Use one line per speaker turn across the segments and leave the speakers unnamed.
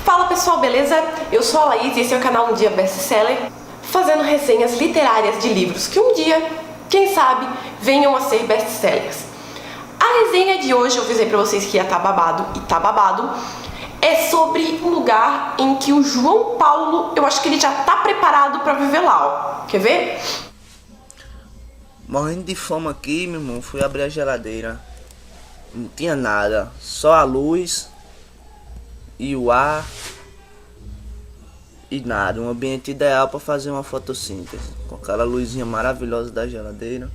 Fala pessoal, beleza? Eu sou a Laís e esse é o canal Um Dia Best-Seller, fazendo resenhas literárias de livros que um dia, quem sabe, venham a ser best-sellers. A resenha de hoje, eu avisei pra vocês que ia estar babado, e tá babado, é sobre um lugar em que o João Paulo, eu acho que ele já tá preparado pra viver lá, ó. Quer ver?
Morrendo de fome aqui, meu irmão, fui abrir a geladeira. Não tinha nada, só a luz e o ar e nada. Um ambiente ideal para fazer uma fotossíntese, com aquela luzinha maravilhosa da geladeira.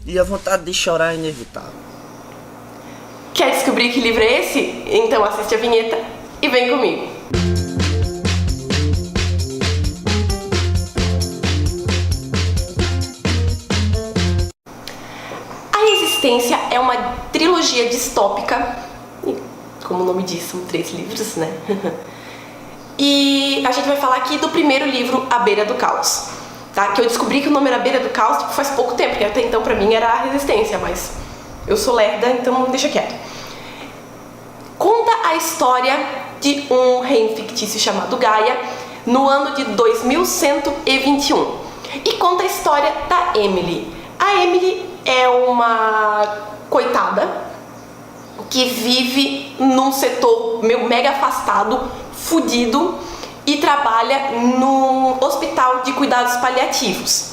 E a vontade de chorar é inevitável.
Quer descobrir que livro é esse? Então assiste a vinheta e vem comigo. A Resistência é uma trilogia distópica, como o nome diz, são 3 livros, né? E a gente vai falar aqui do primeiro livro, A Beira do Caos, tá? Que eu descobri que o nome era Beira do Caos faz pouco tempo, porque até então pra mim era A Resistência, mas eu sou lerda, então deixa quieto. Conta a história de um reino fictício chamado Gaia no ano de 2121 e conta a história da Emily. A Emily é uma coitada que vive num setor mega afastado, fudido, e trabalha num hospital de cuidados paliativos.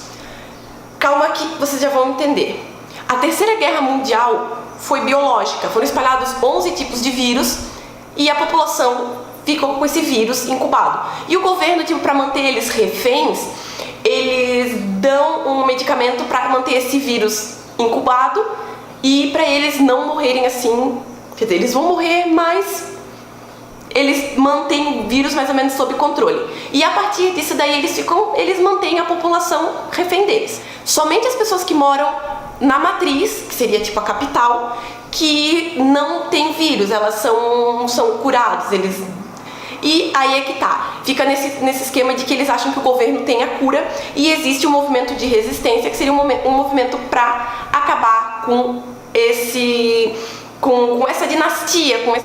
Calma que vocês já vão entender. A Terceira Guerra Mundial foi biológica, foram espalhados 11 tipos de vírus e a população ficou com esse vírus incubado. E o governo, para manter eles reféns, eles dão um medicamento para manter esse vírus incubado e para eles não morrerem assim. Quer dizer, eles vão morrer, mas eles mantêm o vírus mais ou menos sob controle. E a partir disso daí eles mantêm a população refém deles. Somente as pessoas que moram na matriz, que seria tipo a capital, que não tem vírus, elas são curados, E aí é que tá, fica nesse esquema de que eles acham que o governo tem a cura e existe um movimento de resistência, que seria um movimento para acabar com essa dinastia.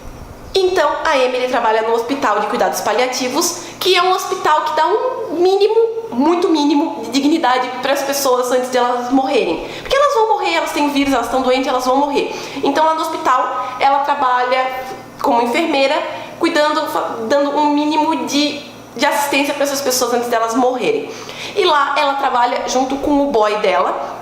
Então a Emily trabalha no hospital de cuidados paliativos, que é um hospital que dá um mínimo, muito mínimo, de dignidade para as pessoas antes de elas morrerem. Porque elas vão morrer, elas têm vírus, elas estão doentes, elas vão morrer. Então lá no hospital ela trabalha como enfermeira, dando um mínimo de assistência para essas pessoas antes delas morrerem. E lá ela trabalha junto com o boy dela,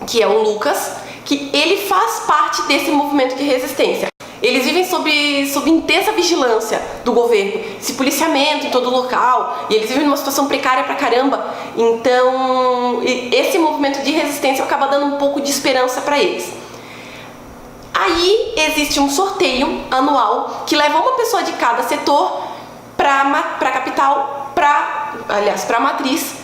que é o Lucas, que ele faz parte desse movimento de resistência. Eles vivem sob intensa vigilância do governo, esse policiamento em todo local, e eles vivem numa situação precária pra caramba. Então, esse movimento de resistência acaba dando um pouco de esperança pra eles. Aí existe um sorteio anual que leva uma pessoa de cada setor pra capital, pra matriz,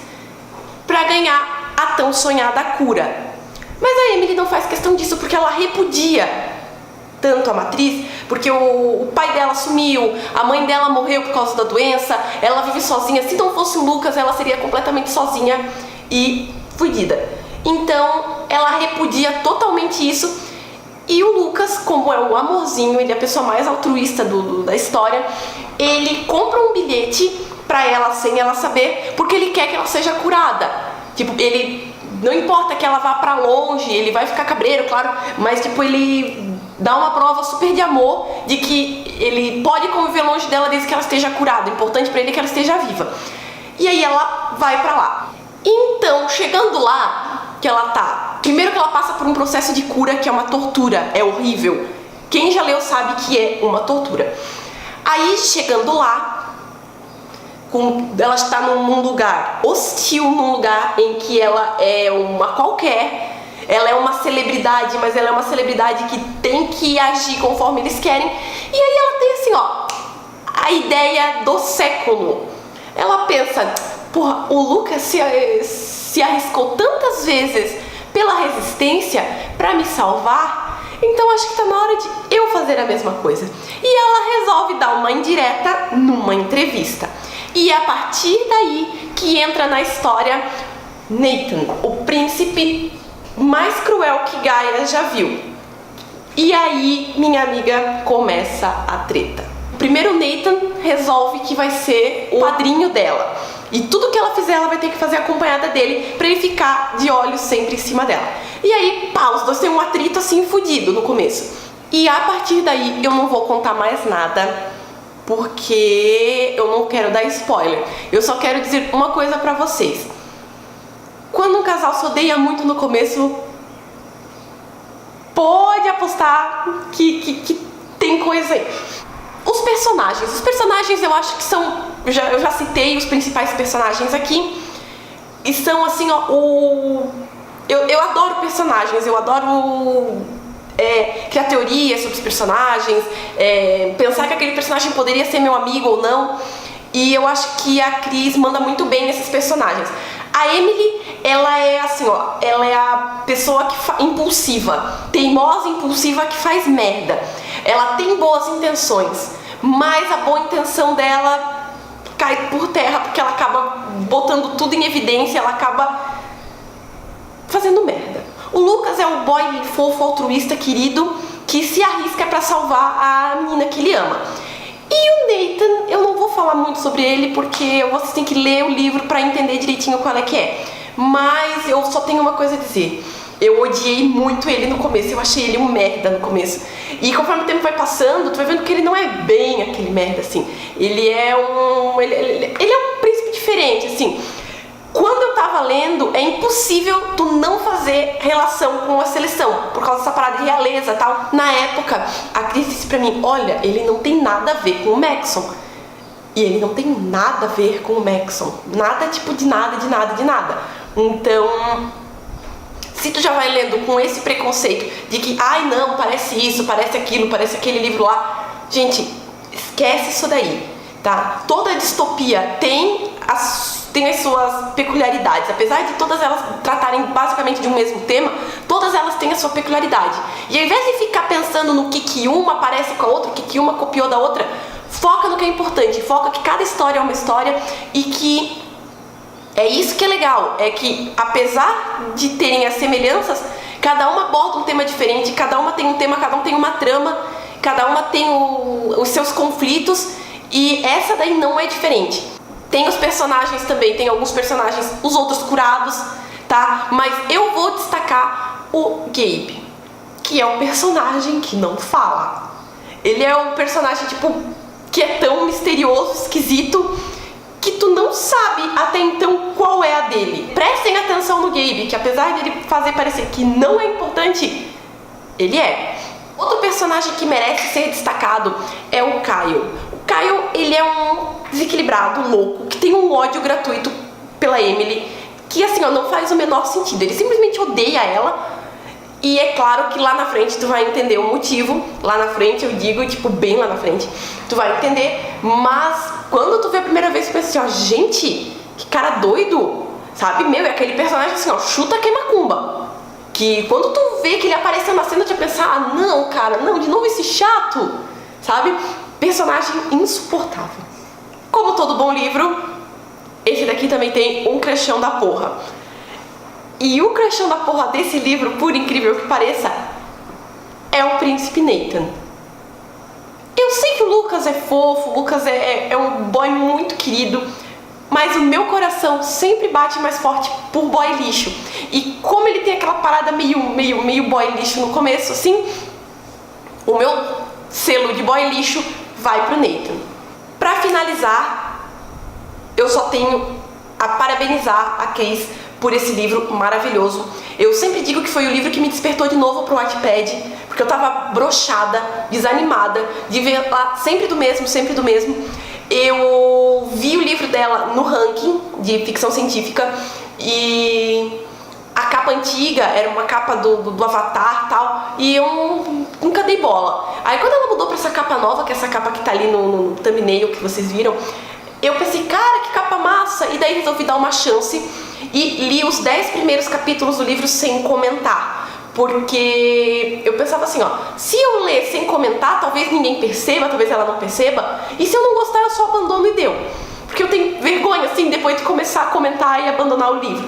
pra ganhar a tão sonhada cura. Mas a Emily não faz questão disso porque ela repudia tanto a matriz, porque o pai dela sumiu, a mãe dela morreu por causa da doença, ela vive sozinha. Se não fosse o Lucas, ela seria completamente sozinha e fodida. Então ela repudia totalmente isso. E o Lucas, como é um amorzinho, ele é a pessoa mais altruísta da história, ele compra um bilhete pra ela sem ela saber, porque ele quer que ela seja curada. Tipo, ele não importa que ela vá pra longe, ele vai ficar cabreiro, claro, mas tipo, ele dá uma prova super de amor de que ele pode conviver longe dela desde que ela esteja curada. O importante pra ele é que ela esteja viva. E aí ela vai pra lá. Então, chegando lá, que ela tá... Primeiro que ela passa por um processo de cura que é uma tortura, é horrível. Quem já leu sabe que é uma tortura. Aí, chegando lá, ela está num lugar hostil, num lugar em que ela é uma qualquer... Ela é uma celebridade, mas ela é uma celebridade que tem que agir conforme eles querem. E aí ela tem assim, ó, a ideia do século. Ela pensa, porra, o Lucas se arriscou tantas vezes pela resistência pra me salvar, então acho que tá na hora de eu fazer a mesma coisa. E ela resolve dar uma indireta numa entrevista. E é a partir daí que entra na história Nathan, o príncipe mais cruel que Gaia já viu. E aí, minha amiga, começa a treta. Primeiro o Nathan resolve que vai ser o padrinho dela. E tudo que ela fizer, ela vai ter que fazer acompanhada dele pra ele ficar de olhos sempre em cima dela. E aí, pá, os dois têm um atrito assim fudido no começo. E a partir daí eu não vou contar mais nada, porque eu não quero dar spoiler. Eu só quero dizer uma coisa pra vocês. Quando um casal se odeia muito no começo, pode apostar que tem coisa aí. Os personagens eu acho que são... Eu já citei os principais personagens aqui. E são assim, ó, eu adoro personagens, eu adoro criar teorias sobre os personagens, pensar que aquele personagem poderia ser meu amigo ou não. E eu acho que a Chris manda muito bem nesses personagens. A Emily, ela é assim, ó, ela é a pessoa impulsiva, teimosa, impulsiva, que faz merda. Ela tem boas intenções, mas a boa intenção dela cai por terra, porque ela acaba botando tudo em evidência, ela acaba fazendo merda. O Lucas é o boy fofo, altruísta, querido, que se arrisca pra salvar a menina que ele ama. E o Nathan, eu não vou falar muito sobre ele, porque vocês têm que ler o livro pra entender direitinho qual é que é. Mas eu só tenho uma coisa a dizer. Eu odiei muito ele no começo, eu achei ele um merda no começo. E conforme o tempo vai passando, tu vai vendo que ele não é bem aquele merda, assim. Ele é um príncipe diferente, assim. Quando eu tava lendo, é impossível tu não fazer relação com a seleção, por causa dessa parada de realeza e tal. Na época, a Cris disse pra mim, olha, ele não tem nada a ver com o Maxon. E ele não tem nada a ver com o Maxon. Nada, tipo, de nada, de nada, de nada. Então, se tu já vai lendo com esse preconceito de que, ai não, parece isso, parece aquilo, parece aquele livro lá, gente, esquece isso daí, tá? Toda distopia tem as suas peculiaridades. Apesar de todas elas tratarem basicamente de um mesmo tema, todas elas têm a sua peculiaridade. E ao invés de ficar pensando no que uma parece com a outra, o que uma copiou da outra, foca no que é importante, foca que cada história é uma história e que é isso que é legal, é que apesar de terem as semelhanças, cada uma aborda um tema diferente, cada uma tem um tema, cada um tem uma trama, cada uma tem os seus conflitos, e essa daí não é diferente. Tem os personagens também, tem alguns personagens, os outros curados, tá? Mas eu vou destacar o Gabe, que é um personagem que não fala. Ele é um personagem, tipo, que é tão misterioso, esquisito, que tu não sabe até então qual é a dele. Prestem atenção no Gabe, que apesar de ele fazer parecer que não é importante, ele é. Outro personagem que merece ser destacado é o Kyle. O Kyle, ele é um desequilibrado, louco, que tem um ódio gratuito pela Emily, que assim, ó, não faz o menor sentido. Ele simplesmente odeia ela. E é claro que lá na frente tu vai entender o motivo. Lá na frente, eu digo, tipo, bem lá na frente, tu vai entender. Mas quando tu vê a primeira vez, tu pensa assim, ó, gente, que cara doido, sabe? Meu, é aquele personagem assim, ó, chuta queima-cumba. Que quando tu vê que ele apareceu na cena, tu vai pensar, ah, não, cara, não, de novo esse chato, sabe? Personagem insuportável. Como todo bom livro, esse daqui também tem um crachão da porra. E o crachão da porra desse livro, por incrível que pareça, é o Príncipe Nathan. Eu sei que o Lucas é fofo, o Lucas é um boy muito querido, mas o meu coração sempre bate mais forte por boy lixo. E como ele tem aquela parada meio boy lixo no começo, assim, o meu selo de boy lixo vai pro Nathan. Pra finalizar, eu só tenho a parabenizar a Cris por esse livro maravilhoso. Eu sempre digo que foi o livro que me despertou de novo pro Wattpad, porque eu tava broxada, desanimada, de ver lá sempre do mesmo. Eu vi o livro dela no ranking de ficção científica e a capa antiga era uma capa do Avatar e tal, e eu nunca dei bola. Aí quando ela mudou pra essa capa nova, que é essa capa que tá ali no thumbnail que vocês viram, eu pensei, cara, que capa massa, e daí resolvi dar uma chance e li os 10 primeiros capítulos do livro sem comentar. Porque eu pensava assim, ó, se eu ler sem comentar, talvez ninguém perceba, talvez ela não perceba, e se eu não gostar eu só abandono e deu. Porque eu tenho vergonha, assim, depois de começar a comentar e abandonar o livro.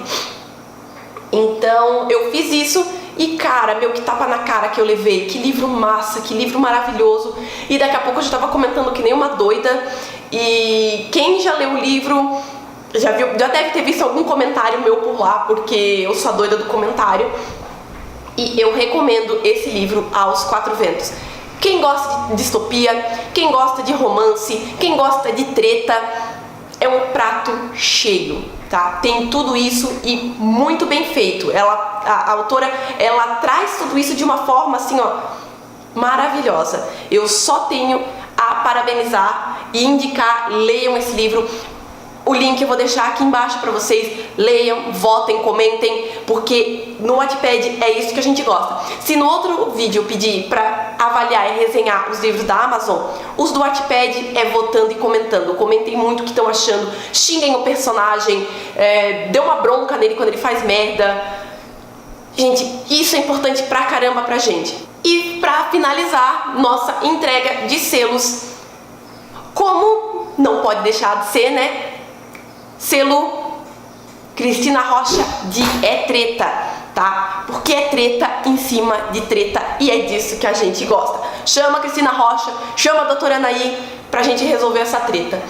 Então eu fiz isso E cara, meu, que tapa na cara que eu levei, que livro massa, que livro maravilhoso. E daqui a pouco eu já tava comentando que nem uma doida. E quem já leu o livro já deve ter visto algum comentário meu por lá, porque eu sou a doida do comentário. E eu recomendo esse livro aos 4 ventos. Quem gosta de distopia, quem gosta de romance, quem gosta de treta, é um prato cheio, tá? Tem tudo isso e muito bem feito. A autora, ela traz tudo isso de uma forma assim, ó, maravilhosa. Eu só tenho a parabenizar e indicar, leiam esse livro. O link eu vou deixar aqui embaixo pra vocês. Leiam, votem, comentem, porque no Wattpad é isso que a gente gosta. Se no outro vídeo eu pedir pra avaliar e resenhar os livros da Amazon, os do Wattpad é votando e comentando. Comentem muito o que estão achando, xinguem o personagem, dê uma bronca nele quando ele faz merda. Gente, isso é importante pra caramba pra gente. E pra finalizar nossa entrega de selos, como não pode deixar de ser, né? Selo Cristina Rocha de É Treta, tá? Porque é treta em cima de treta e é disso que a gente gosta. Chama a Cristina Rocha, chama a doutora Anaí pra gente resolver essa treta.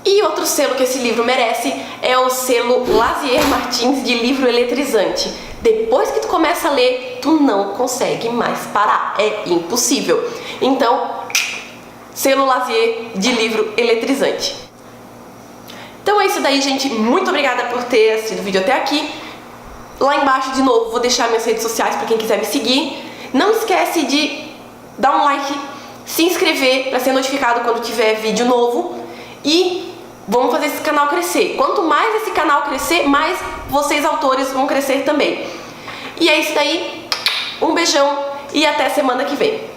E outro selo que esse livro merece é o selo Lazier Martins de livro eletrizante. Depois que tu começa a ler, tu não consegue mais parar, é impossível. Então, selo Lazier de livro eletrizante. Então é isso daí, gente. Muito obrigada por ter assistido o vídeo até aqui. Lá embaixo, de novo, vou deixar minhas redes sociais para quem quiser me seguir. Não esquece de dar um like, se inscrever para ser notificado quando tiver vídeo novo. E vamos fazer esse canal crescer. Quanto mais esse canal crescer, mais vocês, autores, vão crescer também. E é isso daí. Um beijão e até semana que vem.